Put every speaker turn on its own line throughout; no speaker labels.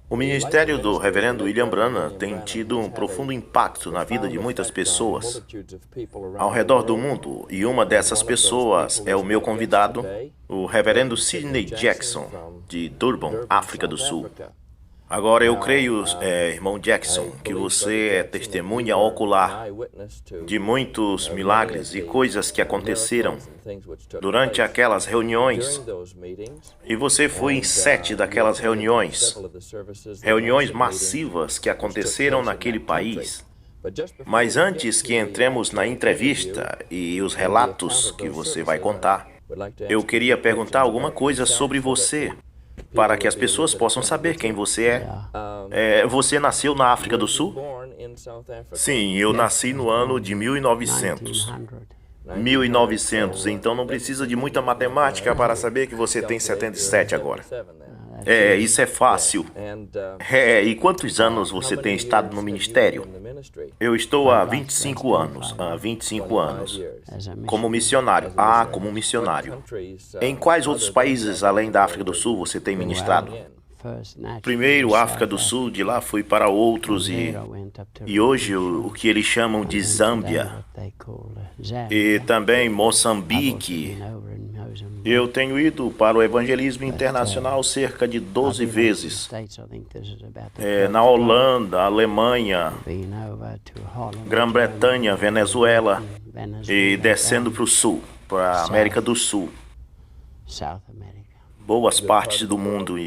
O ministério do Reverendo William Branham tem tido um profundo impacto na vida de muitas pessoas ao redor do mundo, e uma dessas pessoas é o meu convidado, o Reverendo Sidney Jackson, de Durban, África do Sul. Agora, eu creio, irmão Jackson, que você é testemunha ocular de muitos milagres e coisas que aconteceram durante aquelas reuniões. E você foi em 7 daquelas reuniões massivas que aconteceram naquele país. Mas antes que entremos na entrevista e os relatos que você vai contar, eu queria perguntar alguma coisa sobre você, para que as pessoas possam saber quem você é. Você nasceu na África do Sul? Sim, eu nasci no ano de 1900. 1900, então não precisa de muita matemática para saber que você tem 77 agora. Isso é fácil. E quantos anos você tem estado no ministério? Eu estou há 25 anos, como missionário. Como missionário. Em quais outros países, além da África do Sul, você tem ministrado? Primeiro, África do Sul, de lá fui para outros e hoje o que eles chamam de Zâmbia. E também Moçambique. Eu tenho ido para o evangelismo internacional cerca de 12 vezes. Na Holanda, Alemanha, Grã-Bretanha, Venezuela e descendo para o sul, para a América do Sul. Boas partes do mundo.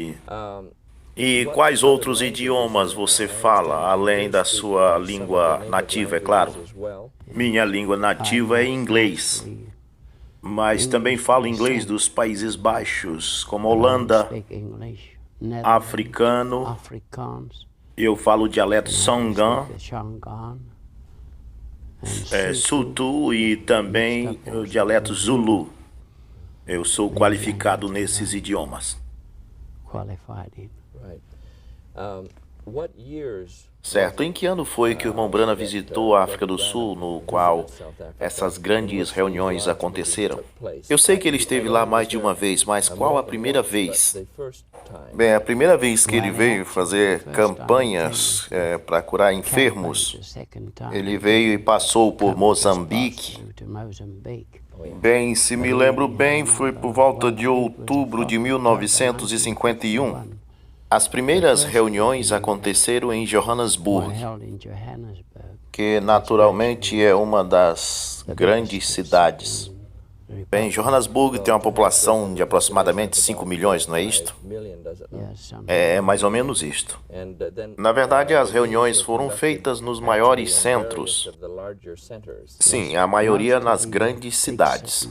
E quais outros idiomas você fala, além da sua língua nativa, é claro? Minha língua nativa é inglês, mas também falo inglês dos Países Baixos, como Holanda, africano, eu falo o dialeto Songan, Sutu e também o dialeto Zulu. Eu sou qualificado nesses idiomas. Certo. Em que ano foi que o irmão Branham visitou a África do Sul, no qual essas grandes reuniões aconteceram? Eu sei que ele esteve lá mais de uma vez, mas qual a primeira vez? Bem, a primeira vez que ele veio fazer campanhas para curar enfermos, ele veio e passou por Moçambique. Bem, se me lembro bem, foi por volta de outubro de 1951. As primeiras reuniões aconteceram em Johannesburg, que naturalmente é uma das grandes cidades. Bem, Johannesburg tem uma população de aproximadamente 5 milhões, não é isto? É mais ou menos isto. Na verdade, as reuniões foram feitas nos maiores centros. Sim, a maioria nas grandes cidades.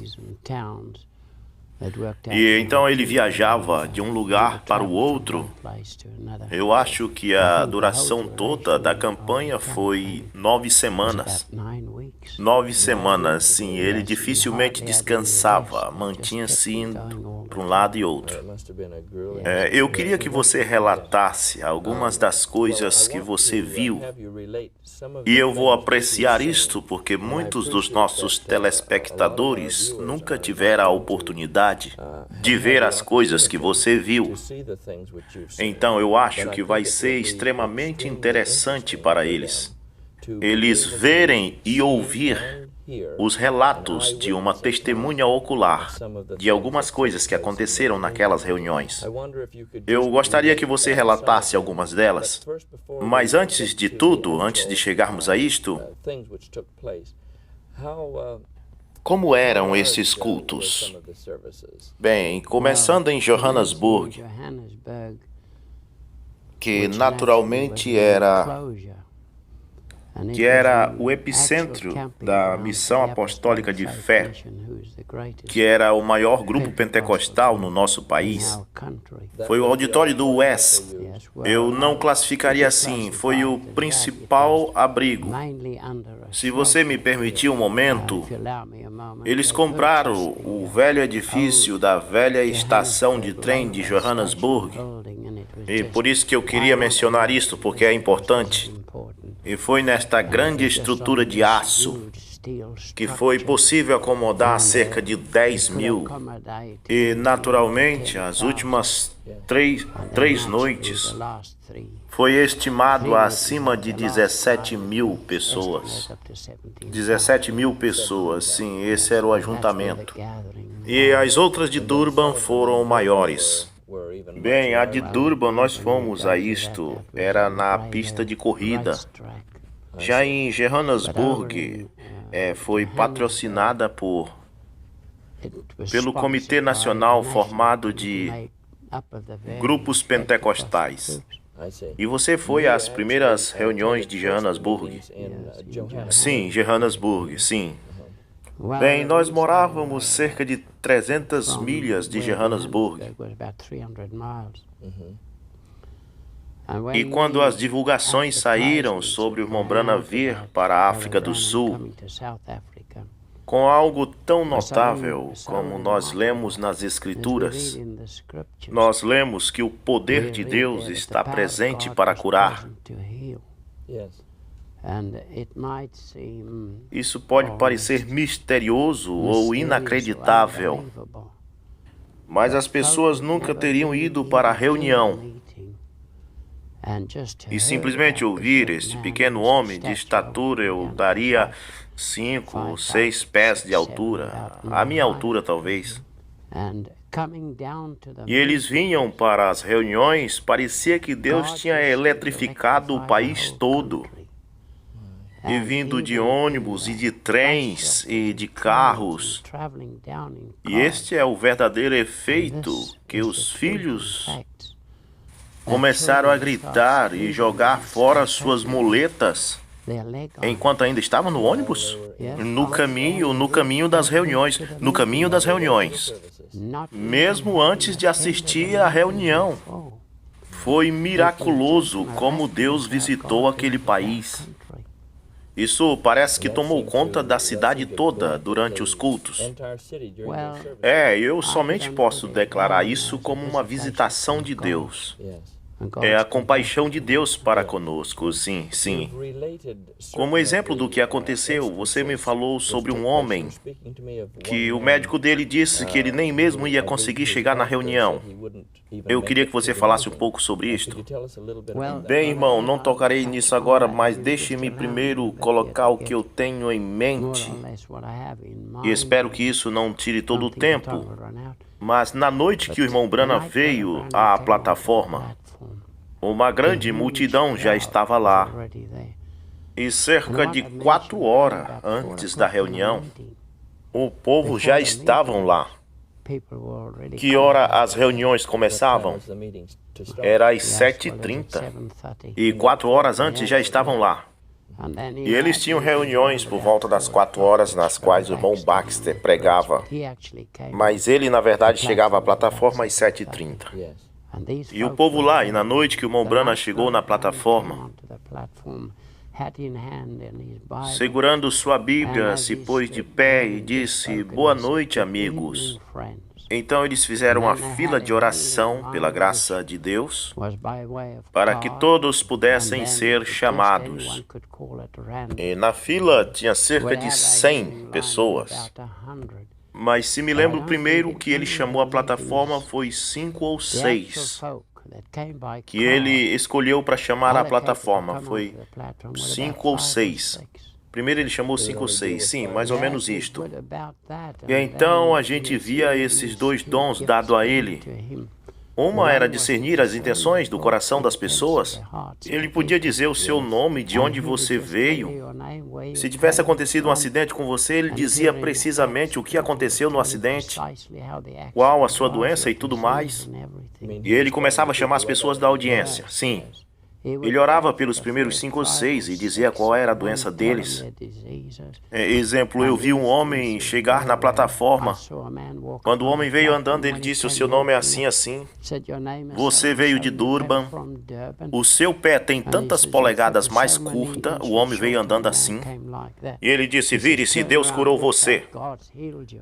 E então ele viajava de um lugar para o outro. Eu acho que a duração toda da campanha foi 9 semanas. 9 semanas, sim. Ele dificilmente descansava, mantinha-se indo para um lado e outro. Eu queria que você relatasse algumas das coisas que você viu. E eu vou apreciar isto porque muitos dos nossos telespectadores nunca tiveram a oportunidade de ver as coisas que você viu. Então eu acho que vai ser extremamente interessante para eles verem e ouvir os relatos de uma testemunha ocular de algumas coisas que aconteceram naquelas reuniões. Eu gostaria que você relatasse algumas delas, mas antes de tudo, antes de chegarmos a isto, como eram esses cultos? Bem, começando em Johannesburg, que naturalmente era o epicentro da missão apostólica de fé, que era o maior grupo pentecostal no nosso país. Foi o auditório do West. Eu não classificaria assim, foi o principal abrigo. Se você me permitir um momento, eles compraram o velho edifício da velha estação de trem de Johannesburg. E por isso que eu queria mencionar isso, porque é importante. E foi nesta grande estrutura de aço que foi possível acomodar cerca de 10 mil. E, naturalmente, as últimas três noites foi estimado a acima de 17 mil pessoas. 17 mil pessoas, sim, esse era o ajuntamento. E as outras de Durban foram maiores. Bem, a de Durban nós fomos a isto, era na pista de corrida. Já em Johannesburg, foi patrocinada pelo Comitê Nacional formado de grupos pentecostais. E você foi às primeiras reuniões de Johannesburg? Sim, Johannesburg, sim. Bem, nós morávamos cerca de 300 milhas de Johannesburg. E quando as divulgações saíram sobre o irmão Branham vir para a África do Sul, com algo tão notável como nós lemos nas Escrituras, nós lemos que o poder de Deus está presente para curar. Isso pode parecer misterioso ou inacreditável, mas as pessoas nunca teriam ido para a reunião e simplesmente ouvir este pequeno homem de estatura, eu daria 5 ou 6 pés de altura, a minha altura talvez. E eles vinham para as reuniões, parecia que Deus tinha eletrificado o país todo. E vindo de ônibus e de trens e de carros. E este é o verdadeiro efeito que os filhos começaram a gritar e jogar fora suas muletas enquanto ainda estavam no ônibus, no caminho das reuniões, mesmo antes de assistir à reunião. Foi miraculoso como Deus visitou aquele país. Isso parece que tomou conta da cidade toda durante os cultos. Eu somente posso declarar isso como uma visitação de Deus. É a compaixão de Deus para conosco, sim, sim. Como exemplo do que aconteceu, você me falou sobre um homem que o médico dele disse que ele nem mesmo ia conseguir chegar na reunião. Eu queria que você falasse um pouco sobre isto. Bem, irmão, não tocarei nisso agora, mas deixe-me primeiro colocar o que eu tenho em mente. E espero que isso não tire todo o tempo. Mas na noite que o irmão Branham veio à plataforma, uma grande multidão já estava lá. E cerca de 4 horas antes da reunião, o povo já estavam lá. Que hora as reuniões começavam? Era às 7h30. E 4 horas antes já estavam lá. E eles tinham reuniões por volta das 4 horas nas quais o irmão Baxter pregava. Mas ele, na verdade, chegava à plataforma às 7h30. E o povo lá, e na noite que o irmão Branham chegou na plataforma, segurando sua Bíblia, se pôs de pé e disse: "Boa noite, amigos." Então eles fizeram uma fila de oração pela graça de Deus, para que todos pudessem ser chamados. E na fila tinha cerca de 100 pessoas. Mas se me lembro primeiro que ele chamou a plataforma foi 5 ou 6. Que ele escolheu para chamar a plataforma foi 5 ou 6. Primeiro ele chamou 5 ou 6, sim, mais ou menos isto. E então a gente via esses 2 dons dados a ele. Uma era discernir as intenções do coração das pessoas. Ele podia dizer o seu nome, de onde você veio. Se tivesse acontecido um acidente com você, ele dizia precisamente o que aconteceu no acidente, qual a sua doença e tudo mais. E ele começava a chamar as pessoas da audiência, sim. Ele orava pelos primeiros 5 ou 6 e dizia qual era a doença deles. Exemplo, eu vi um homem chegar na plataforma. Quando o homem veio andando, ele disse: "O seu nome é assim, assim. Você veio de Durban. O seu pé tem tantas polegadas mais curta." O homem veio andando assim. E ele disse: "Vire-se, Deus curou você."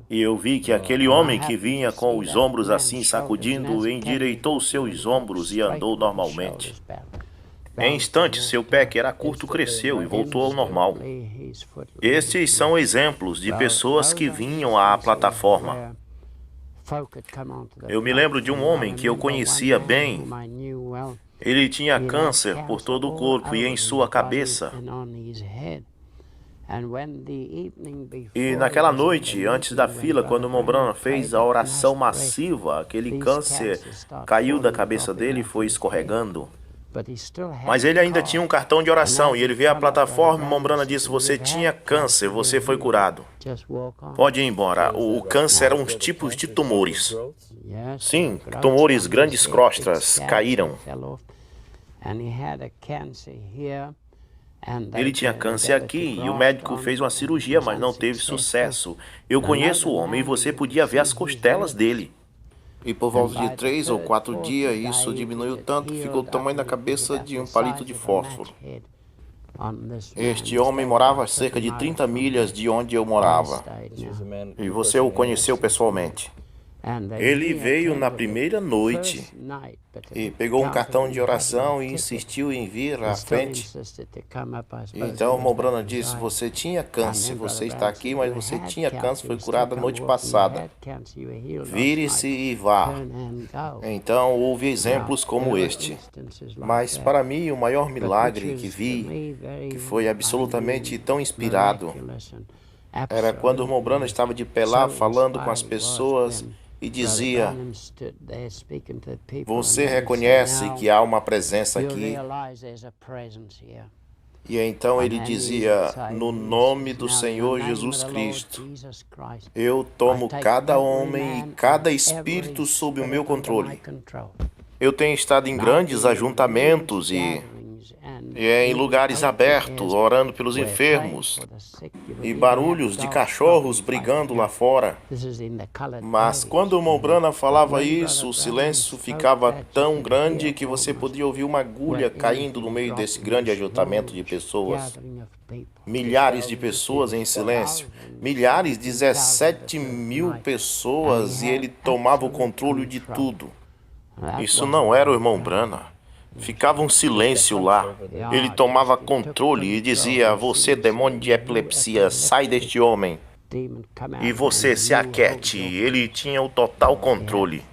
E eu vi que aquele homem que vinha com os ombros assim sacudindo, endireitou seus ombros e andou normalmente. Em instantes, seu pé, que era curto, cresceu e voltou ao normal. Estes são exemplos de pessoas que vinham à plataforma. Eu me lembro de um homem que eu conhecia bem. Ele tinha câncer por todo o corpo e em sua cabeça. E naquela noite, antes da fila, quando o Mombrana fez a oração massiva, aquele câncer caiu da cabeça dele e foi escorregando. Mas ele ainda tinha um cartão de oração e ele veio à plataforma e Mombrana disse: você tinha câncer, você foi curado. Pode ir embora. O câncer era uns tipos de tumores. Sim, tumores, grandes crostas caíram. Ele tinha câncer aqui e o médico fez uma cirurgia, mas não teve sucesso. Eu conheço o homem e você podia ver as costelas dele. E por volta de 3 ou 4 dias, isso diminuiu tanto que ficou o tamanho da cabeça de um palito de fósforo. Este homem morava a cerca de 30 milhas de onde eu morava. E você o conheceu pessoalmente. Ele veio na primeira noite e pegou um cartão de oração e insistiu em vir à frente. Então o Mombrana disse: você tinha câncer, você está aqui, mas você tinha câncer, foi curado a noite passada. Vire-se e vá. Então houve exemplos como este. Mas para mim o maior milagre que vi, que foi absolutamente tão inspirado, era quando o Mombrana estava de pé lá falando com as pessoas e dizia: você reconhece que há uma presença aqui? E então ele dizia: no nome do Senhor Jesus Cristo, eu tomo cada homem e cada espírito sob o meu controle. Eu tenho estado em grandes ajuntamentos e em lugares abertos, orando pelos enfermos, e barulhos de cachorros brigando lá fora. Mas quando o Mombrana falava isso, o silêncio ficava tão grande que você podia ouvir uma agulha caindo no meio desse grande ajuntamento de pessoas. Milhares de pessoas em silêncio, milhares, 17 mil pessoas, e ele tomava o controle de tudo. Isso não era o irmão Brana. Ficava um silêncio lá. Ele tomava controle e dizia: você, demônio de epilepsia, sai deste homem. E você se aquete. Ele tinha o total controle.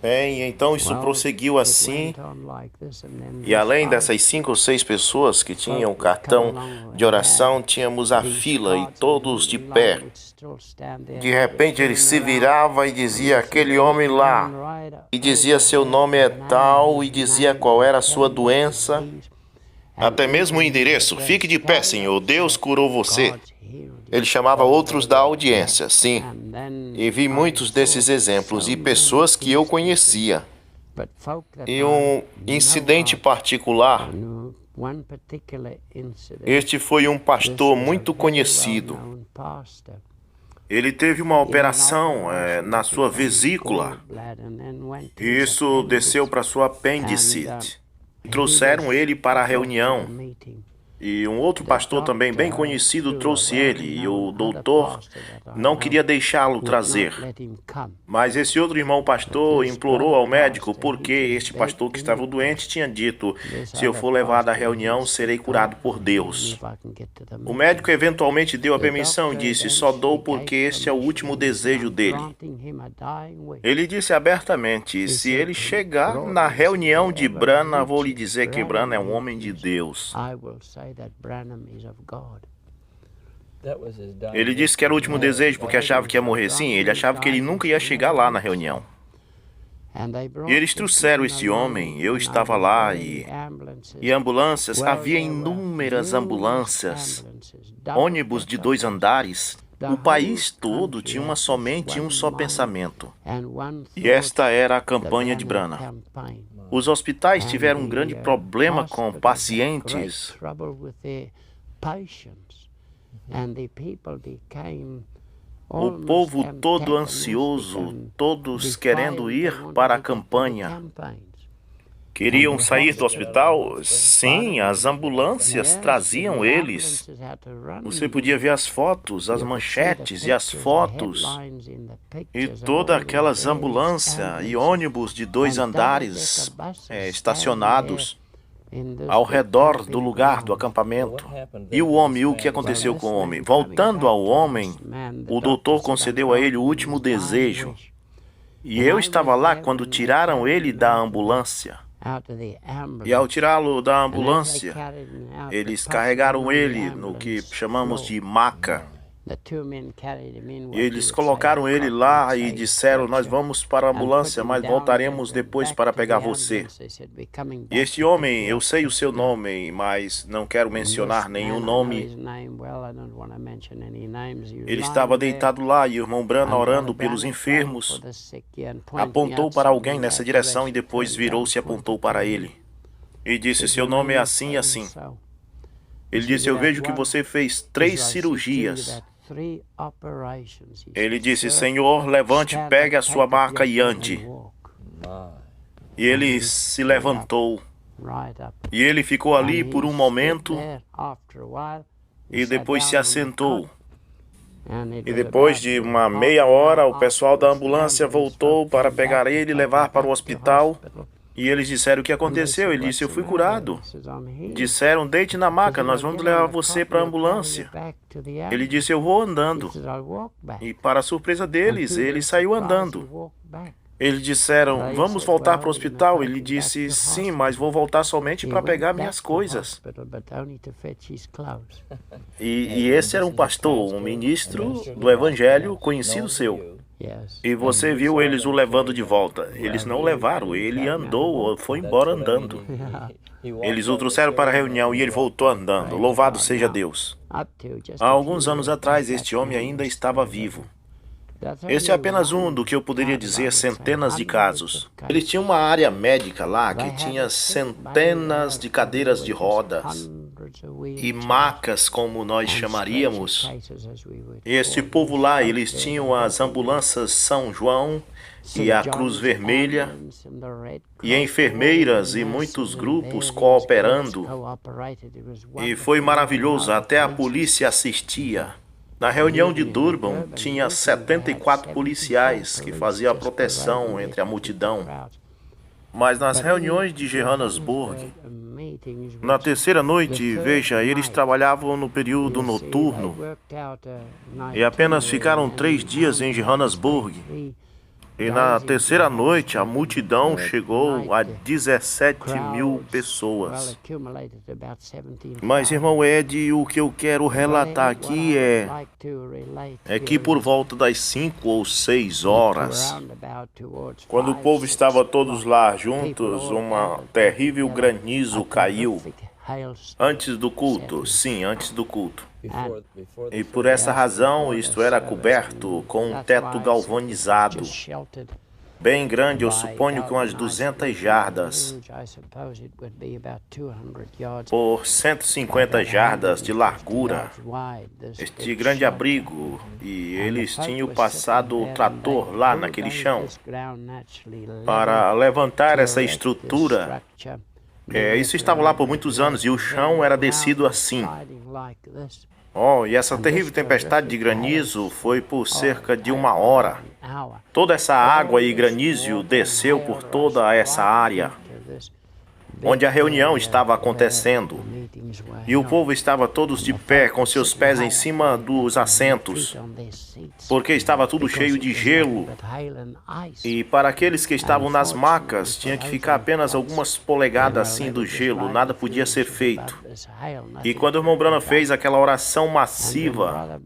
Bem, então isso prosseguiu assim. E além dessas 5 ou 6 pessoas que tinham o cartão de oração, tínhamos a fila e todos de pé. De repente ele se virava e dizia: aquele homem lá. E dizia: seu nome é tal, e dizia qual era a sua doença. Até mesmo o endereço: fique de pé, Senhor, Deus curou você. Ele chamava outros da audiência, sim. E vi muitos desses exemplos e pessoas que eu conhecia. E um incidente particular. Este foi um pastor muito conhecido. Ele teve uma operação na sua vesícula. E isso desceu para sua apendicite. Trouxeram ele para a reunião. E um outro pastor também bem conhecido trouxe ele, e o doutor não queria deixá-lo trazer. Mas esse outro irmão pastor implorou ao médico, porque este pastor que estava doente tinha dito: se eu for levado à reunião, serei curado por Deus. O médico eventualmente deu a permissão e disse: só dou porque este é o último desejo dele. Ele disse abertamente: se ele chegar na reunião de Brana, vou lhe dizer que Brana é um homem de Deus. Ele disse que era o último desejo porque achava que ia morrer. Sim, ele achava que ele nunca ia chegar lá na reunião. E eles trouxeram esse homem, eu estava lá e ambulâncias, havia inúmeras ambulâncias, ônibus de 2 andares. O país todo tinha somente um só pensamento. E esta era a campanha de Brana. Os hospitais tiveram um grande problema com pacientes. O povo todo ansioso, todos querendo ir para a campanha. Queriam sair do hospital? Sim, as ambulâncias traziam eles. Você podia ver as fotos, as manchetes e as fotos. E todas aquelas ambulâncias e ônibus de 2 andares estacionados. ao redor do lugar do acampamento. E o homem, o que aconteceu com o homem? Voltando ao homem, o doutor concedeu a ele o último desejo. E eu estava lá quando tiraram ele da ambulância. E ao tirá-lo da ambulância, eles carregaram ele no que chamamos de maca. E eles colocaram ele lá e disseram: nós vamos para a ambulância, mas voltaremos depois para pegar você. E este homem, eu sei o seu nome, mas não quero mencionar nenhum nome. Ele estava deitado lá e o irmão Branham, orando pelos enfermos, apontou para alguém nessa direção e depois virou-se e apontou para ele. E disse: seu nome é assim e assim. Ele disse: eu vejo que você fez 3 cirurgias. Ele disse: Senhor, levante, pegue a sua maca e ande. E ele se levantou. E ele ficou ali por um momento e depois se assentou. E depois de uma meia hora, o pessoal da ambulância voltou para pegar ele e levar para o hospital. E eles disseram o que aconteceu. Ele disse: eu fui curado. Disseram: deite na maca, nós vamos levar você para a ambulância. Ele disse: eu vou andando. E para a surpresa deles, ele saiu andando. Eles disseram: vamos voltar para o hospital? Ele disse: sim, mas vou voltar somente para pegar minhas coisas. E esse era um pastor, um ministro do evangelho conhecido seu. E você viu eles o levando de volta. Eles não o levaram, ele andou, foi embora andando. Eles o trouxeram para a reunião e ele voltou andando. Louvado seja Deus. Há alguns anos atrás, este homem ainda estava vivo. Este é apenas um do que eu poderia dizer centenas de casos. Eles tinham uma área médica lá que tinha centenas de cadeiras de rodas e macas, como nós chamaríamos. Este povo lá, eles tinham as ambulâncias São João e a Cruz Vermelha e enfermeiras e muitos grupos cooperando. E foi maravilhoso, até a polícia assistia. Na reunião de Durban, tinha 74 policiais que faziam a proteção entre a multidão. Mas nas reuniões de Johannesburg, na terceira noite, veja, eles trabalhavam no período noturno e apenas ficaram 3 dias em Johannesburg. E na terceira noite, a multidão chegou a 17.000 pessoas. Mas, irmão Ed, o que eu quero relatar aqui é que por volta das 5 ou 6 horas, quando o povo estava todos lá juntos, um terrível granizo caiu. Antes do culto, sim, antes do culto. E por essa razão, isto era coberto com um teto galvanizado, bem grande, eu suponho que umas 200 jardas, por 150 jardas de largura, este grande abrigo, e eles tinham passado o trator lá naquele chão, para levantar essa estrutura. Isso estava lá por muitos anos e o chão era descido assim. E essa terrível tempestade de granizo foi por cerca de 1 hora. Toda essa água e granizo desceu por toda essa área onde a reunião estava acontecendo. E o povo estava todos de pé, com seus pés em cima dos assentos, porque estava tudo cheio de gelo. E para aqueles que estavam nas macas, tinha que ficar apenas algumas polegadas assim do gelo, nada podia ser feito. E quando o irmão Branham fez aquela oração massiva,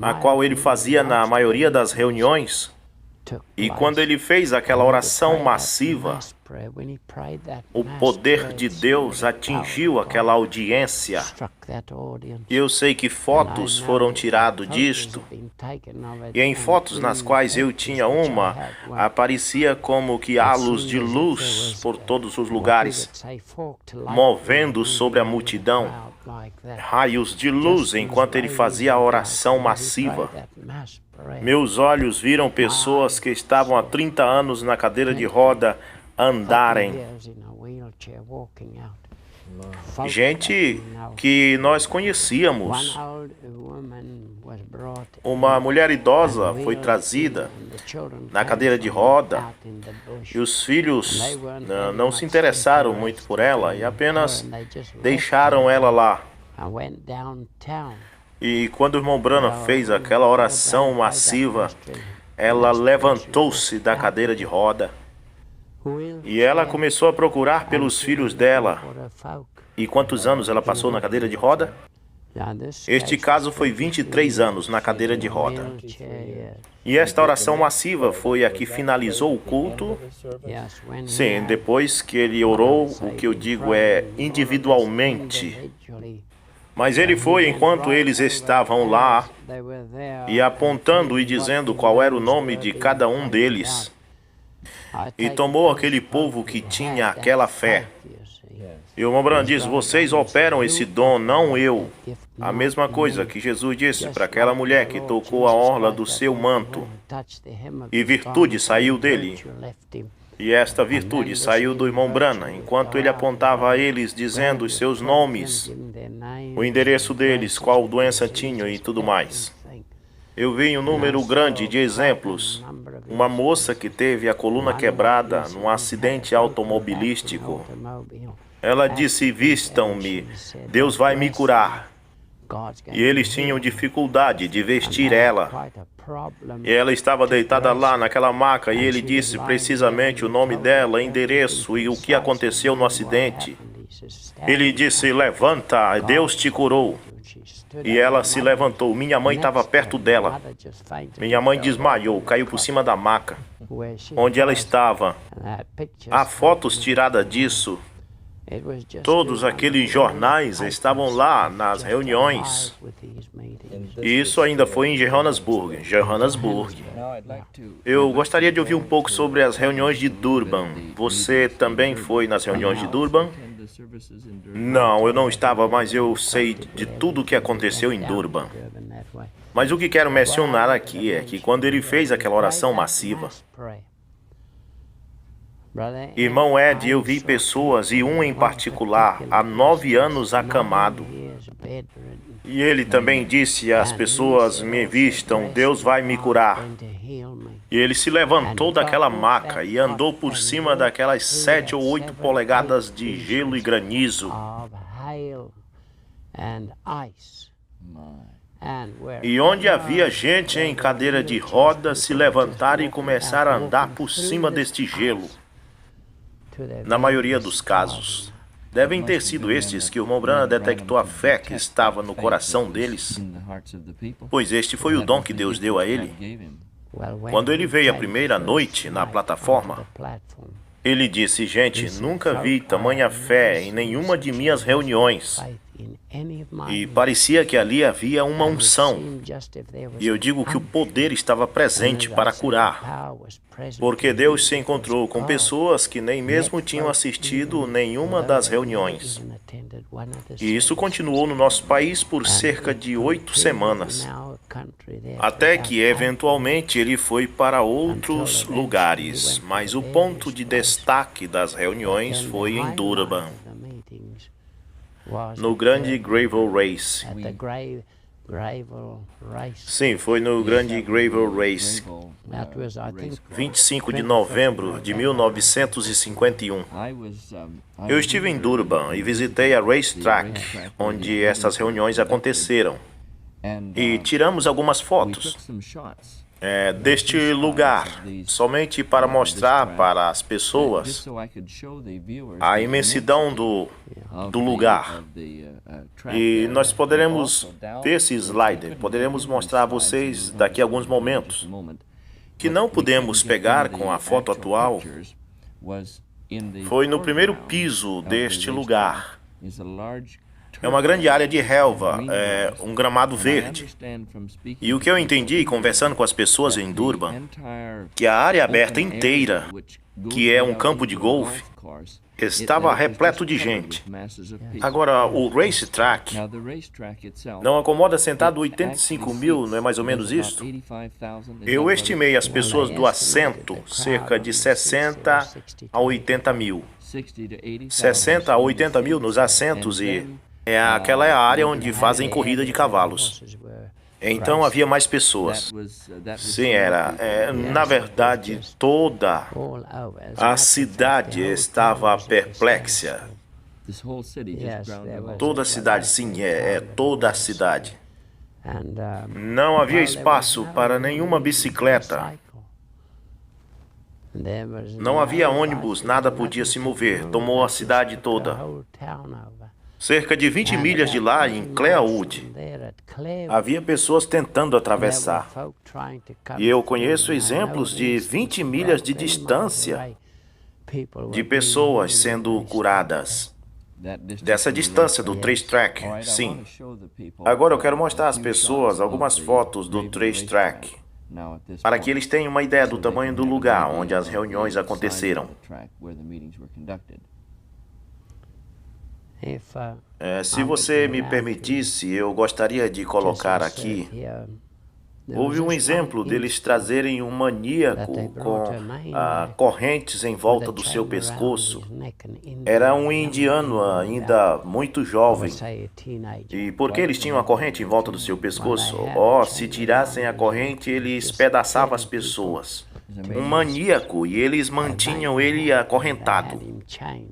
a qual ele fazia na maioria das reuniões, e quando ele fez aquela oração massiva, o poder de Deus atingiu aquela audiência. E eu sei que fotos foram tiradas disto. E em fotos nas quais eu tinha uma, aparecia como que halos de luz por todos os lugares, movendo sobre a multidão. Raios de luz enquanto ele fazia a oração massiva. Meus olhos viram pessoas que estavam há 30 anos na cadeira de roda andarem. Gente que nós conhecíamos. Uma mulher idosa foi trazida na cadeira de roda, e os filhos não se interessaram muito por ela e apenas deixaram ela lá. E quando o irmão Branham fez aquela oração massiva, ela levantou-se da cadeira de roda e ela começou a procurar pelos filhos dela. E quantos anos ela passou na cadeira de roda? Este caso foi 23 anos na cadeira de roda. E esta oração massiva foi a que finalizou o culto. Sim, depois que ele orou, o que eu digo é individualmente. Mas ele foi enquanto eles estavam lá e apontando e dizendo qual era o nome de cada um deles. E tomou aquele povo que tinha aquela fé. E o irmão Branham diz, vocês operam esse dom, não eu. A mesma coisa que Jesus disse para aquela mulher que tocou a orla do seu manto. E virtude saiu dele. E esta virtude saiu do irmão Branham, enquanto ele apontava a eles, dizendo os seus nomes, o endereço deles, qual doença tinham e tudo mais. Eu vi um número grande de exemplos. Uma moça que teve a coluna quebrada num acidente automobilístico. Ela disse, vistam-me, Deus vai me curar. E eles tinham dificuldade de vestir ela. E ela estava deitada lá naquela maca e ele disse precisamente o nome dela, endereço e o que aconteceu no acidente. Ele disse, levanta, Deus te curou. E ela se levantou. Minha mãe estava perto dela. Minha mãe desmaiou, caiu por cima da maca, onde ela estava. Há fotos tiradas disso. Todos aqueles jornais estavam lá nas reuniões. E isso ainda foi em Johannesburg. Eu gostaria de ouvir um pouco sobre as reuniões de Durban. Você também foi nas reuniões de Durban? Não, eu não estava, mas eu sei de tudo o que aconteceu em Durban. Mas o que quero mencionar aqui é que quando ele fez aquela oração massiva, irmão Ed, eu vi pessoas, e um em particular, há 9 anos acamado. E ele também disse às pessoas, me vistam, Deus vai me curar. E ele se levantou daquela maca e andou por cima daquelas 7 ou 8 polegadas de gelo e granizo. E onde havia gente em cadeira de roda, se levantaram e começaram a andar por cima deste gelo. Na maioria dos casos, devem ter sido estes que o irmão Branham detectou a fé que estava no coração deles, pois este foi o dom que Deus deu a ele. Quando ele veio a primeira noite na plataforma, ele disse, gente, nunca vi tamanha fé em nenhuma de minhas reuniões. E parecia que ali havia uma unção. E eu digo que o poder estava presente para curar. Porque Deus se encontrou com pessoas que nem mesmo tinham assistido nenhuma das reuniões. E isso continuou no nosso país por cerca de 8 semanas. Até que, eventualmente, ele foi para outros lugares. Mas o ponto de destaque das reuniões foi em Durban, no grande Gravel Race. Sim, foi no grande Gravel Race, 25 de novembro de 1951. Eu estive em Durban e visitei a racetrack, onde essas reuniões aconteceram. E tiramos algumas fotos deste lugar, somente para mostrar para as pessoas a imensidão do lugar. E nós poderemos ver esse slide, poderemos mostrar a vocês daqui a alguns momentos. Que não podemos pegar com a foto atual foi no primeiro piso deste lugar. É uma grande área de relva, um gramado verde. E o que eu entendi, conversando com as pessoas em Durban, que a área aberta inteira, que é um campo de golfe, estava repleto de gente. Agora, o racetrack não acomoda sentado 85 mil, não é mais ou menos isso? Eu estimei as pessoas do assento cerca de 60 a 80 mil. 60 a 80 mil nos assentos e aquela é a área onde fazem corrida de cavalos. Então havia mais pessoas. Sim, era. Na verdade, toda a cidade estava perplexa. Toda a cidade, sim, toda a cidade. Não havia espaço para nenhuma bicicleta. Não havia ônibus, nada podia se mover. Tomou a cidade toda. Cerca de 20 milhas de lá, em Clearwood, havia pessoas tentando atravessar. E eu conheço exemplos de 20 milhas de distância de pessoas sendo curadas. Dessa distância do Trace Track, sim. Agora eu quero mostrar às pessoas algumas fotos do Trace Track, para que eles tenham uma ideia do tamanho do lugar onde as reuniões aconteceram. Se você me permitisse, eu gostaria de colocar aqui. Houve um exemplo deles trazerem um maníaco com correntes em volta do seu pescoço. Era um indiano ainda muito jovem. E por que eles tinham a corrente em volta do seu pescoço? Se tirassem a corrente, ele espedaçava as pessoas. Um maníaco, e eles mantinham ele acorrentado.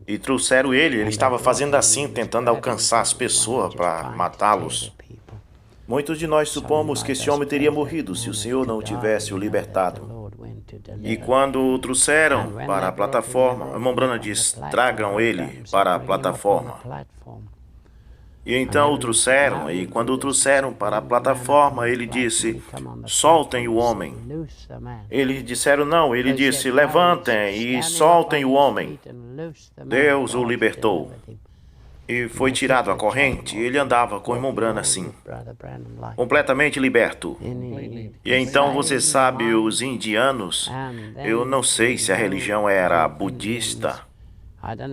E trouxeram ele estava fazendo assim, tentando alcançar as pessoas para matá-los. Muitos de nós supomos que esse homem teria morrido se o Senhor não o tivesse o libertado. E quando o trouxeram para a plataforma, o irmão Branham diz, tragam ele para a plataforma. E então o trouxeram, e quando o trouxeram para a plataforma, ele disse, soltem o homem. Eles disseram não, ele disse, levantem e soltem o homem. Deus o libertou. E foi tirado a corrente, e ele andava com o irmão Branham assim, completamente liberto. E então você sabe, os indianos, eu não sei se a religião era budista,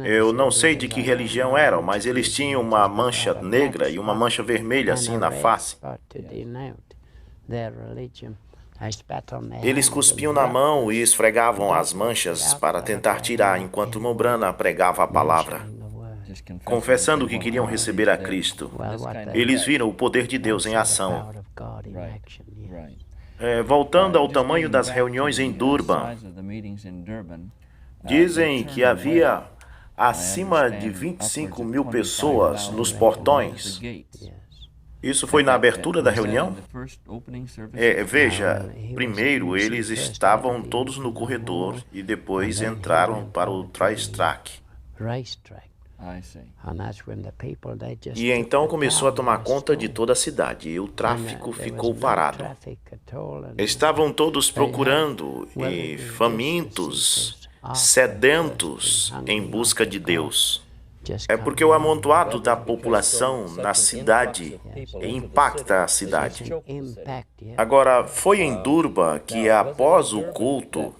eu não sei de que religião eram, mas eles tinham uma mancha negra e uma mancha vermelha assim na face. Eles cuspiam na mão e esfregavam as manchas para tentar tirar, enquanto o irmão Branham pregava a palavra, confessando que queriam receber a Cristo. Eles viram o poder de Deus em ação. Voltando ao tamanho das reuniões em Durban, dizem que havia acima de 25 mil pessoas nos portões. Isso foi na abertura da reunião? Veja, primeiro eles estavam todos no corredor e depois entraram para o Trace Track. E então começou a tomar conta de toda a cidade e o tráfego ficou parado. Estavam todos procurando e famintos, sedentos em busca de Deus. É porque o amontoado da população na cidade impacta a cidade. Agora, foi em Durban que após o culto,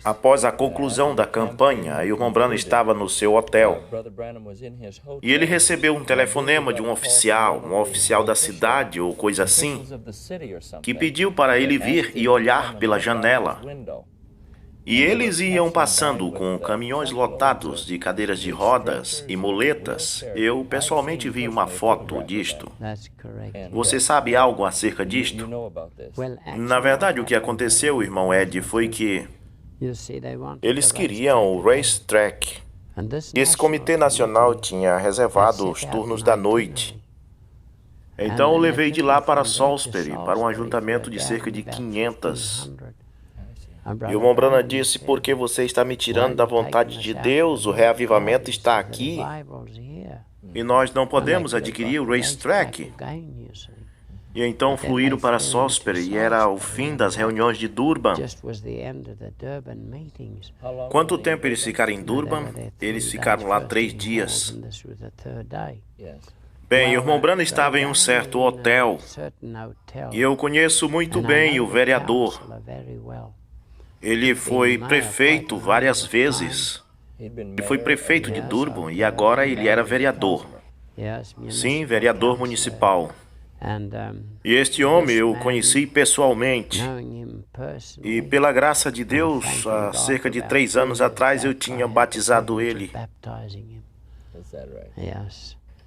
após a conclusão da campanha, o irmão Branham estava no seu hotel. E ele recebeu um telefonema de um oficial da cidade ou coisa assim, que pediu para ele vir e olhar pela janela. E eles iam passando com caminhões lotados de cadeiras de rodas e muletas. Eu pessoalmente vi uma foto disto. Você sabe algo acerca disto? Na verdade, o que aconteceu, irmão Ed, foi que eles queriam o Race Track. Esse comitê nacional tinha reservado os turnos da noite. Então eu levei de lá para Salisbury, para um ajuntamento de cerca de 500. E o irmão Branham disse, por que você está me tirando da vontade de Deus? O reavivamento está aqui. E nós não podemos adquirir o Race Track. E então fluíram para Salisbury e era o fim das reuniões de Durban. Quanto tempo eles ficaram em Durban? Eles ficaram lá 3 dias. Bem, o irmão Branham estava em um certo hotel. E eu conheço muito bem o vereador. Ele foi prefeito várias vezes. Ele foi prefeito de Durban e agora ele era vereador. Sim, vereador municipal. E este homem eu conheci pessoalmente. E pela graça de Deus, há cerca de 3 anos atrás eu tinha batizado ele.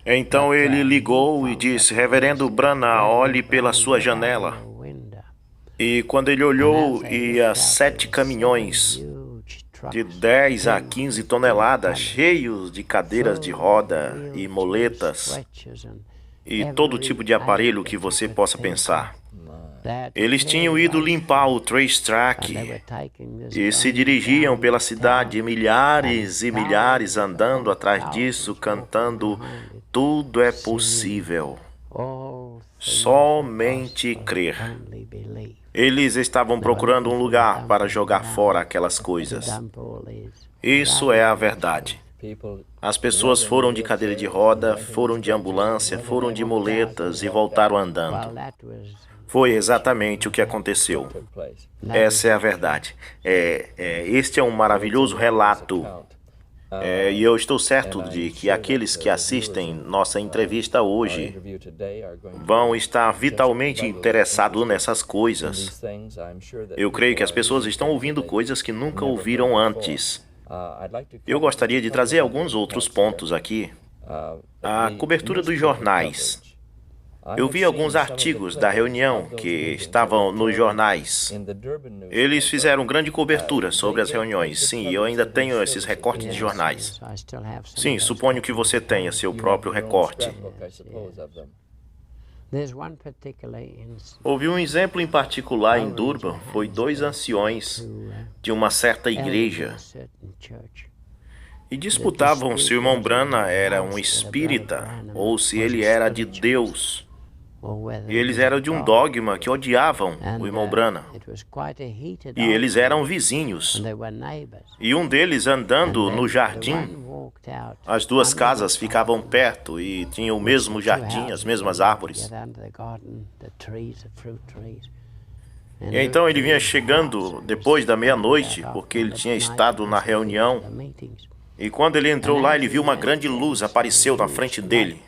Então ele ligou e disse: Reverendo Branham, olhe pela sua janela. E quando ele olhou, ia 7 caminhões de 10 a 15 toneladas, cheios de cadeiras de roda e moletas e todo tipo de aparelho que você possa pensar. Eles tinham ido limpar o trace track e se dirigiam pela cidade, milhares e milhares andando atrás disso, cantando: tudo é possível, somente crer. Eles estavam procurando um lugar para jogar fora aquelas coisas. Isso é a verdade. As pessoas foram de cadeira de roda, foram de ambulância, foram de muletas e voltaram andando. Foi exatamente o que aconteceu. Essa é a verdade. Este é um maravilhoso relato. E eu estou certo de que aqueles que assistem nossa entrevista hoje vão estar vitalmente interessados nessas coisas. Eu creio que as pessoas estão ouvindo coisas que nunca ouviram antes. Eu gostaria de trazer alguns outros pontos aqui. A cobertura dos jornais. Eu vi alguns artigos da reunião que estavam nos jornais. Eles fizeram grande cobertura sobre as reuniões. Sim, eu ainda tenho esses recortes de jornais. Sim, suponho que você tenha seu próprio recorte. Houve um exemplo em particular em Durban. Foi 2 anciões de uma certa igreja e disputavam se o irmão Branham era um espírita ou se ele era de Deus. E eles eram de um dogma que odiavam o irmão Branham. E eles eram vizinhos. E um deles andando no jardim, as 2 casas ficavam perto e tinham o mesmo jardim, as mesmas árvores. E então ele vinha chegando depois da meia-noite, porque ele tinha estado na reunião. E quando ele entrou lá, ele viu uma grande luz apareceu na frente dele.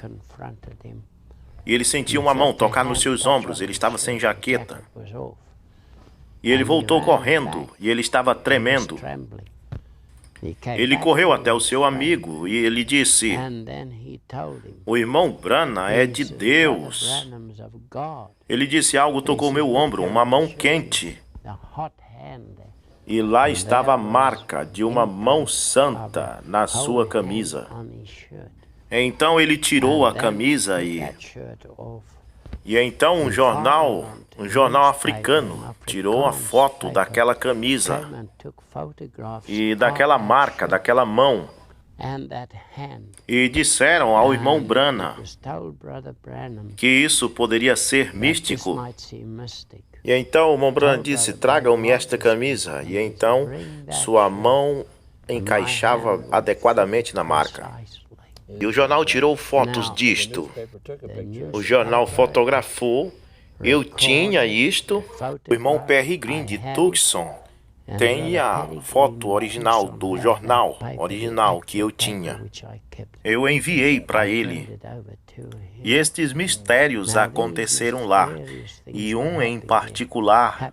E ele sentiu uma mão tocar nos seus ombros. Ele estava sem jaqueta. E ele voltou correndo, e ele estava tremendo. Ele correu até o seu amigo, e ele disse: o irmão Branham é de Deus. Ele disse: algo tocou meu ombro, uma mão quente. E lá estava a marca de uma mão santa na sua camisa. Então ele tirou a camisa e então um jornal africano tirou uma foto daquela camisa e daquela marca, daquela mão. E disseram ao irmão Branham que isso poderia ser místico. E então o irmão Branham disse: tragam-me esta camisa. E então sua mão encaixava adequadamente na marca. E o jornal tirou fotos disto. O jornal fotografou. Eu tinha isto. O irmão Perry Green de Tucson tem a foto original do jornal original que eu tinha. Eu enviei para ele. E estes mistérios aconteceram lá. E um em particular,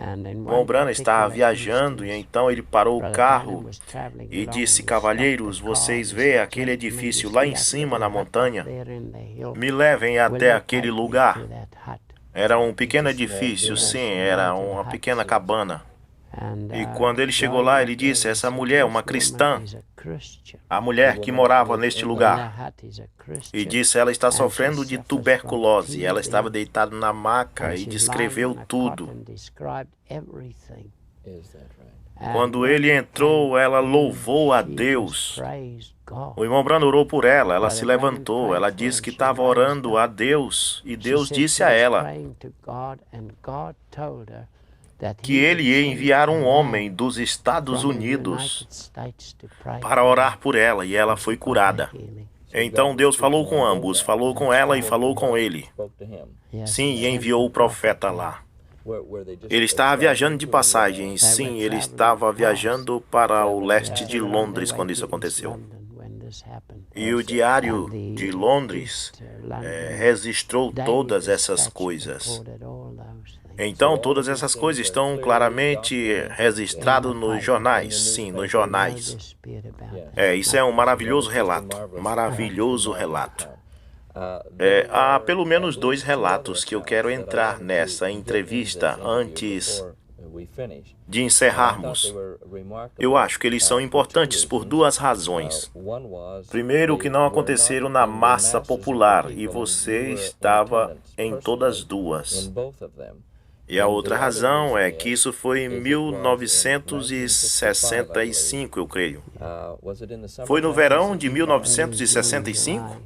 o irmão Branham estava viajando e então ele parou o carro e disse: cavalheiros, vocês veem aquele edifício lá em cima na montanha? Me levem até aquele lugar. Era um pequeno edifício, sim, era uma pequena cabana. E quando ele chegou lá, ele disse: essa mulher é uma cristã, a mulher que morava neste lugar. E disse: ela está sofrendo de tuberculose. Ela estava deitada na maca e descreveu tudo. Quando ele entrou, ela louvou a Deus. O irmão Branham orou por ela, ela se levantou, ela disse que estava orando a Deus, e Deus disse a ela que ele ia enviar um homem dos Estados Unidos para orar por ela, e ela foi curada. Então Deus falou com ambos, falou com ela e falou com ele. Sim, e enviou o profeta lá. Ele estava viajando de passagem, sim, ele estava viajando para o leste de Londres quando isso aconteceu. E o Diário de Londres registrou todas essas coisas. Então, todas essas coisas estão claramente registradas nos jornais. Sim, nos jornais. Isso é um maravilhoso relato. Maravilhoso relato. Há pelo menos 2 relatos que eu quero entrar nessa entrevista antes de encerrarmos. Eu acho que eles são importantes por 2 razões. Primeiro, que não aconteceram na massa popular, e você estava em todas 2. E a outra razão é que isso foi em 1965, eu creio. Foi no verão de 1965?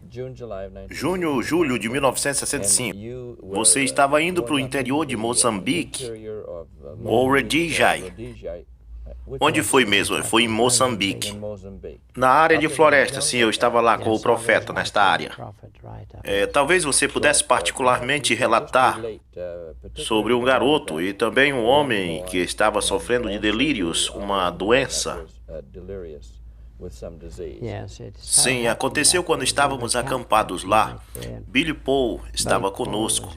Junho, julho de 1965. Você estava indo para o interior de Moçambique, ou Redijai. Onde foi mesmo? Foi em Moçambique. Na área de floresta, sim, eu estava lá com o profeta nesta área. Talvez você pudesse particularmente relatar sobre um garoto e também um homem que estava sofrendo de delírios, uma doença. Sim, aconteceu quando estávamos acampados lá. Billy Paul estava conosco.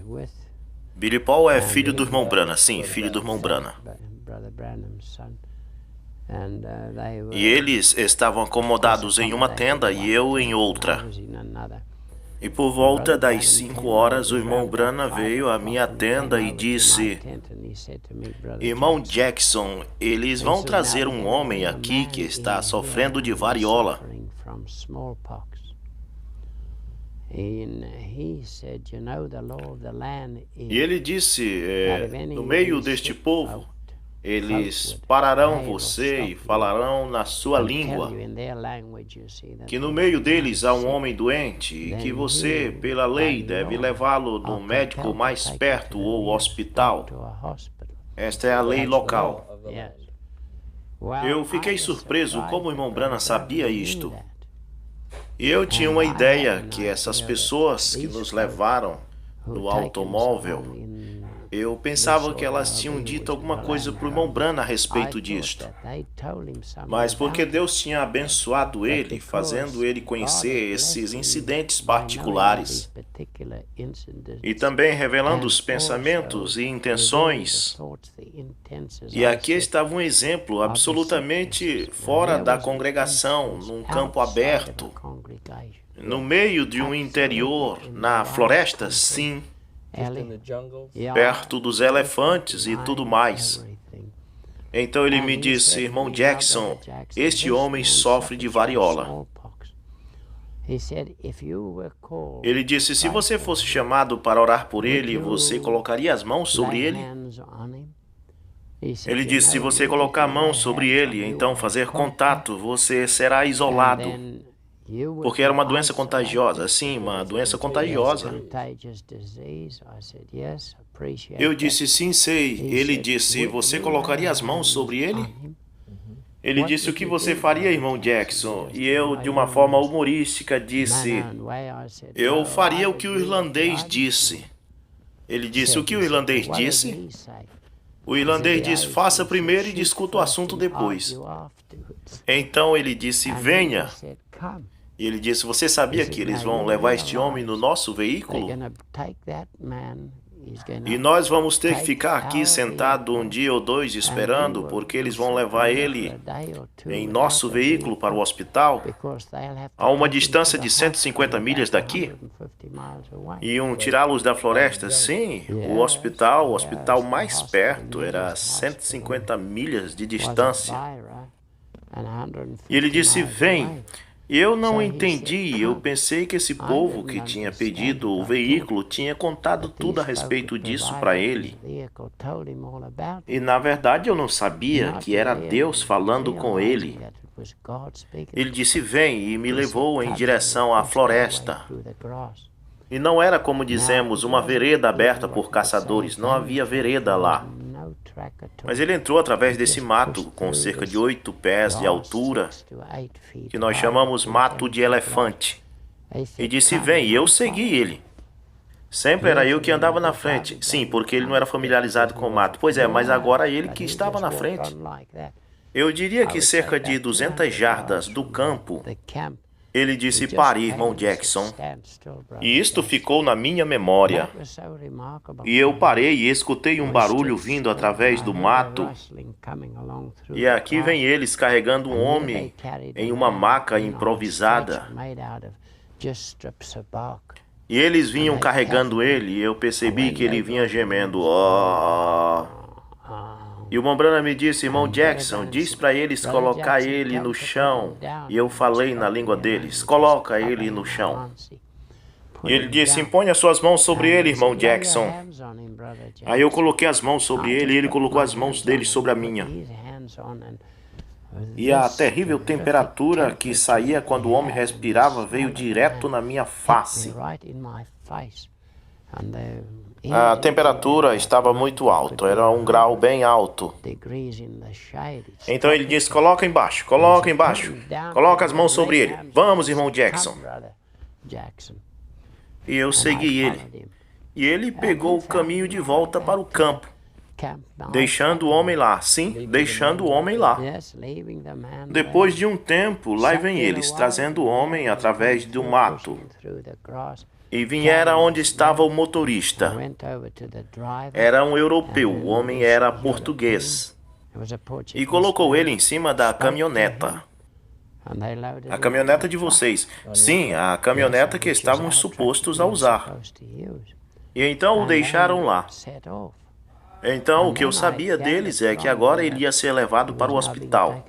Billy Paul é filho do irmão Branham, sim, filho do irmão Branham. E eles estavam acomodados em uma tenda e eu em outra. E por volta das 5 horas, o irmão Branham veio à minha tenda e disse: Irmão Jackson, eles vão trazer um homem aqui que está sofrendo de varíola. E ele disse, no meio deste povo, eles pararão você e falarão na sua língua, que no meio deles há um homem doente e que você, pela lei, deve levá-lo no médico mais perto ou hospital. Esta é a lei local. Eu fiquei surpreso como o irmão Branham sabia isto. E eu tinha uma ideia que essas pessoas que nos levaram no automóvel, eu pensava que elas tinham dito alguma coisa para o irmão Branham a respeito disto. Mas porque Deus tinha abençoado ele, fazendo ele conhecer esses incidentes particulares, e também revelando os pensamentos e intenções. E aqui estava um exemplo absolutamente fora da congregação, num campo aberto, no meio de um interior, na floresta, sim, perto dos elefantes e tudo mais. Então ele me disse, irmão Jackson, este homem sofre de varíola. Ele disse, se você fosse chamado para orar por ele, você colocaria as mãos sobre ele? Ele disse, se você colocar a mão sobre ele, então fazer contato, você será isolado. Porque era uma doença contagiosa, sim, uma doença contagiosa. Eu disse, sim, sei. Ele disse, você colocaria as mãos sobre ele? Ele disse, o que você faria, irmão Jackson? E eu, de uma forma humorística, disse, eu faria o que o irlandês disse. Ele disse, o que o irlandês disse? O irlandês disse, faça primeiro e discuta o assunto depois. Então ele disse, venha. E ele disse, você sabia que eles vão levar este homem no nosso veículo? E nós vamos ter que ficar aqui sentado um dia ou 2 esperando, porque eles vão levar ele em nosso veículo para o hospital, a uma distância de 150 milhas daqui. E tirá-los da floresta? Sim, o hospital mais perto era 150 milhas de distância. E ele disse, vem. E eu não entendi, eu pensei que esse povo que tinha pedido o veículo tinha contado tudo a respeito disso para ele. E na verdade eu não sabia que era Deus falando com ele. Ele disse, vem, e me levou em direção à floresta. E não era como dizemos, uma vereda aberta por caçadores, não havia vereda lá. Mas ele entrou através desse mato, com cerca de 8 pés de altura, que nós chamamos mato de elefante. E disse, vem, e eu segui ele. Sempre era eu que andava na frente. Sim, porque ele não era familiarizado com o mato. Pois é, mas agora ele que estava na frente. Eu diria que cerca de 200 jardas do campo, Ele disse: pare, irmão Jackson. E isto ficou na minha memória. E eu parei e escutei um barulho vindo através do mato. E aqui vem eles carregando um homem em uma maca improvisada. E eles vinham carregando ele, e eu percebi que ele vinha gemendo. Oh. E o irmão Branham me disse: irmão Jackson, diz para eles colocar ele no chão. E eu falei na língua deles: coloca ele no chão. E ele disse: impõe as suas mãos sobre ele, irmão Jackson. Aí eu coloquei as mãos sobre ele e ele colocou as mãos dele sobre a minha. E a terrível temperatura que saía quando o homem respirava veio direto na minha face. A temperatura estava muito alta, era um grau bem alto. Então ele disse: coloca embaixo, coloca as mãos sobre ele. Vamos, irmão Jackson. E eu segui ele. E ele pegou o caminho de volta para o campo, deixando o homem lá, sim, deixando o homem lá. Depois de um tempo, lá vem eles, trazendo o homem através do mato. E vieram onde estava o motorista. Era um europeu, o homem era português. E colocou ele em cima da caminhoneta. A caminhoneta de vocês. Sim, a caminhoneta que estávamos supostos a usar. E então o deixaram lá. Então, o que eu sabia deles é que agora ele ia ser levado para o hospital.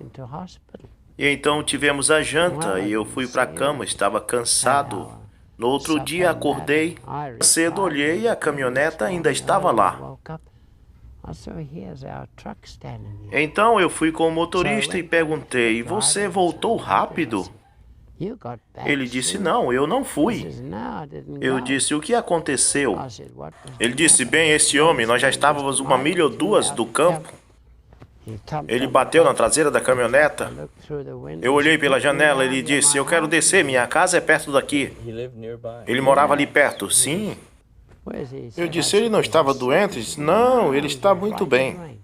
E então tivemos a janta e eu fui para a cama, estava cansado. No outro dia acordei, cedo olhei e a caminhoneta ainda estava lá. Então eu fui com o motorista e perguntei: você voltou rápido? Ele disse: não, eu não fui. Eu disse: o que aconteceu? Ele disse: bem, esse homem, nós já estávamos 1 milha ou 2 do campo. Ele bateu na traseira da caminhoneta. Eu olhei pela janela e ele disse: eu quero descer, minha casa é perto daqui. Ele morava ali perto, sim. Eu disse: ele não estava doente? Ele disse: não, ele está muito bem.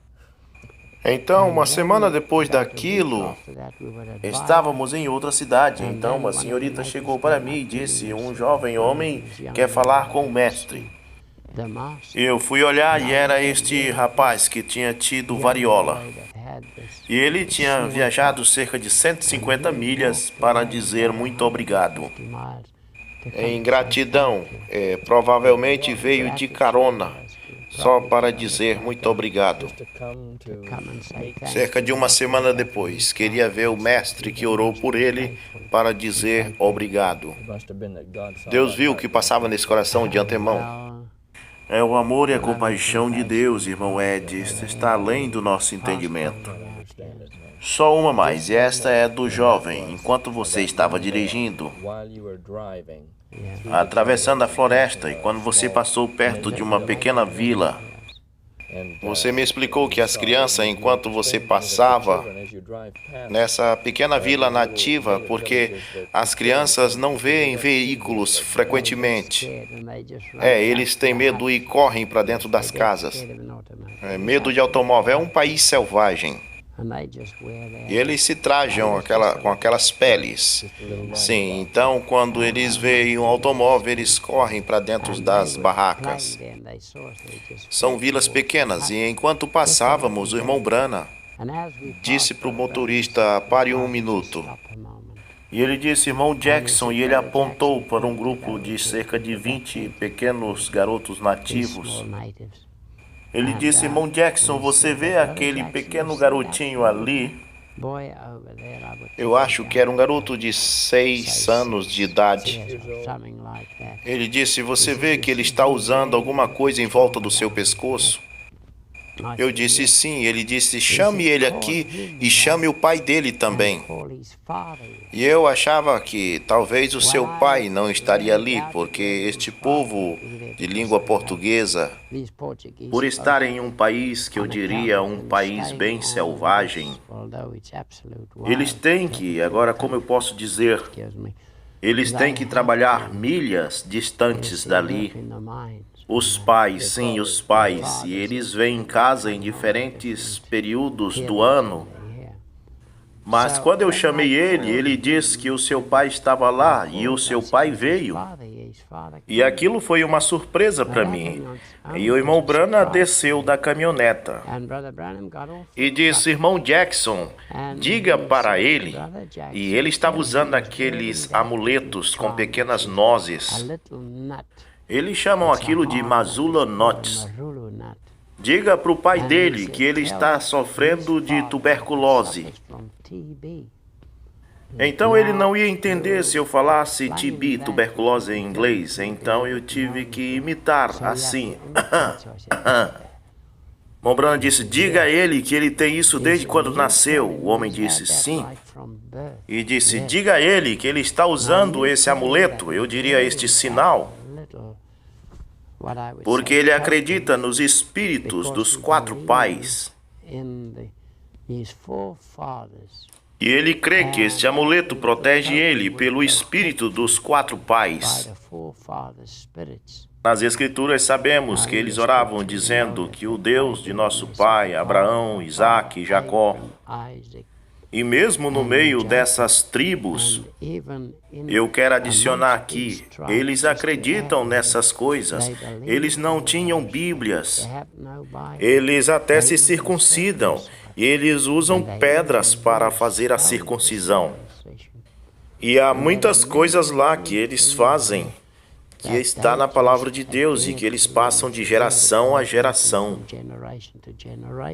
Então, 1 semana depois daquilo, estávamos em outra cidade. Então, uma senhorita chegou para mim e disse: um jovem homem quer falar com o mestre. Eu fui olhar e era este rapaz que tinha tido varíola. E ele tinha viajado cerca de 150 milhas para dizer muito obrigado. Em gratidão, provavelmente veio de carona, só para dizer muito obrigado. Cerca de 1 semana depois, queria ver o mestre que orou por ele para dizer obrigado. Deus viu o que passava nesse coração de antemão. É o amor e a compaixão de Deus, irmão Ed. Isso está além do nosso entendimento. Só uma mais, e esta é do jovem. Enquanto você estava dirigindo, atravessando a floresta, e quando você passou perto de uma pequena vila, você me explicou que as crianças, enquanto você passava nessa pequena vila nativa, porque as crianças não veem veículos frequentemente. Eles têm medo e correm para dentro das casas. Medo de automóvel. É um país selvagem. E eles se trajam com aquelas peles. Sim, então quando eles veem um automóvel, eles correm para dentro das barracas. São vilas pequenas, e enquanto passávamos, o irmão Branham disse para o motorista: pare 1 minuto. E ele disse: irmão Jackson, e ele apontou para um grupo de cerca de 20 pequenos garotos nativos. Ele disse: irmão Jackson, você vê aquele pequeno garotinho ali? Eu acho que era um garoto de 6 anos de idade. Ele disse: você vê que ele está usando alguma coisa em volta do seu pescoço? Eu disse: sim. Ele disse: chame ele aqui e chame o pai dele também. E eu achava que talvez o seu pai não estaria ali, porque este povo de língua portuguesa, por estar em um país que eu diria um país bem selvagem, eles têm que, agora como eu posso dizer, eles têm que trabalhar milhas distantes dali. Os pais, sim, os pais, e eles vêm em casa em diferentes períodos do ano. Mas quando eu chamei ele, ele disse que o seu pai estava lá e o seu pai veio. E aquilo foi uma surpresa para mim. E o irmão Branham desceu da caminhoneta e disse: irmão Jackson, diga para ele. E ele estava usando aqueles amuletos com pequenas nozes. Eles chamam aquilo de Mazula Nuts. Diga para o pai dele que ele está sofrendo de tuberculose. Então ele não ia entender se eu falasse TB, tuberculose em inglês. Então eu tive que imitar assim. Mombrana disse: diga a ele que ele tem isso desde quando nasceu. O homem disse: sim. E disse: diga a ele que ele está usando esse amuleto, eu diria este sinal, porque ele acredita nos espíritos dos 4 pais. E ele crê que este amuleto protege ele pelo espírito dos 4 pais. Nas Escrituras sabemos que eles oravam dizendo que o Deus de nosso pai, Abraão, Isaque e Jacó, e mesmo no meio dessas tribos, eu quero adicionar aqui, eles acreditam nessas coisas. Eles não tinham Bíblias. Eles até se circuncidam. E eles usam pedras para fazer a circuncisão. E há muitas coisas lá que eles fazem, que está na palavra de Deus e que eles passam de geração a geração.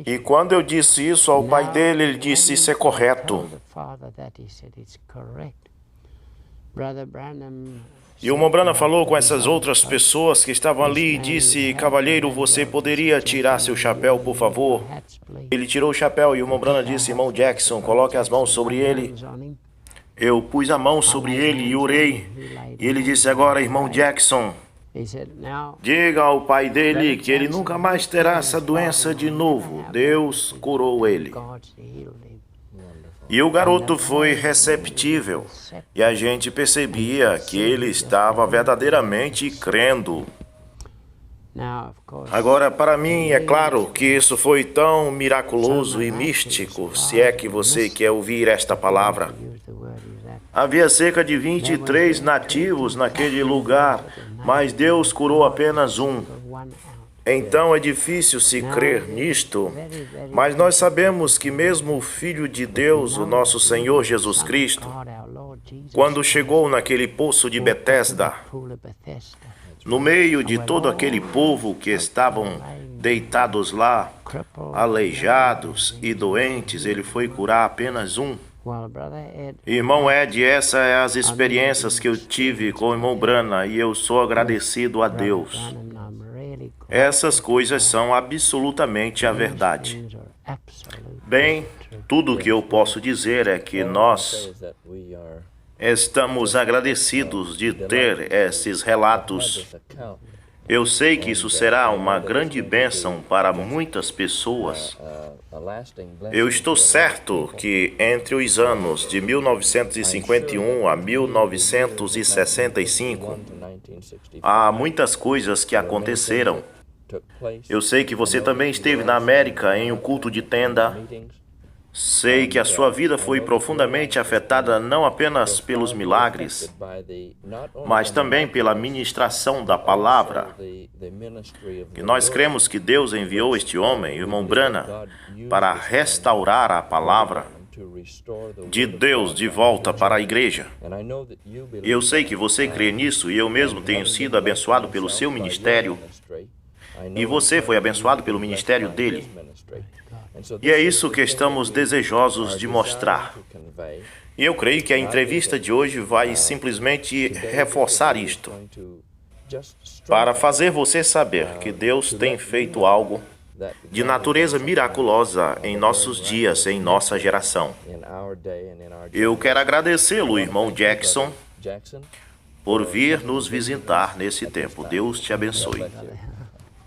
E quando eu disse isso ao pai dele, ele disse: isso é correto. E o irmão Branham falou com essas outras pessoas que estavam ali e disse: cavalheiro, você poderia tirar seu chapéu, por favor? Ele tirou o chapéu e o irmão Branham disse: irmão Jackson, coloque as mãos sobre ele. Eu pus a mão sobre ele e orei. E ele disse: agora, irmão Jackson, diga ao pai dele que ele nunca mais terá essa doença de novo. Deus curou ele. E o garoto foi receptível. E a gente percebia que ele estava verdadeiramente crendo. Agora, para mim, é claro que isso foi tão miraculoso e místico, se é que você quer ouvir esta palavra. Havia cerca de 23 nativos naquele lugar, mas Deus curou apenas um. Então é difícil se crer nisto, mas nós sabemos que mesmo o Filho de Deus, o nosso Senhor Jesus Cristo, quando chegou naquele poço de Betesda, no meio de todo aquele povo que estavam deitados lá, aleijados e doentes, ele foi curar apenas um. Irmão Ed, essas são as experiências que eu tive com o irmão Branham e eu sou agradecido a Deus. Essas coisas são absolutamente a verdade. Bem, tudo o que eu posso dizer é que nós estamos agradecidos de ter esses relatos. Eu sei que isso será uma grande bênção para muitas pessoas. Eu estou certo que entre os anos de 1951 a 1965, há muitas coisas que aconteceram. Eu sei que você também esteve na América em um culto de tenda. Sei que a sua vida foi profundamente afetada não apenas pelos milagres, mas também pela ministração da palavra. E nós cremos que Deus enviou este homem, o irmão Branham, para restaurar a palavra de Deus de volta para a igreja. Eu sei que você crê nisso e eu mesmo tenho sido abençoado pelo seu ministério. E você foi abençoado pelo ministério dele. E é isso que estamos desejosos de mostrar. E eu creio que a entrevista de hoje vai simplesmente reforçar isto, para fazer você saber que Deus tem feito algo de natureza miraculosa em nossos dias, em nossa geração. Eu quero agradecê-lo, irmão Jackson, por vir nos visitar nesse tempo. Deus te abençoe.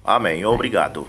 Amém. Obrigado.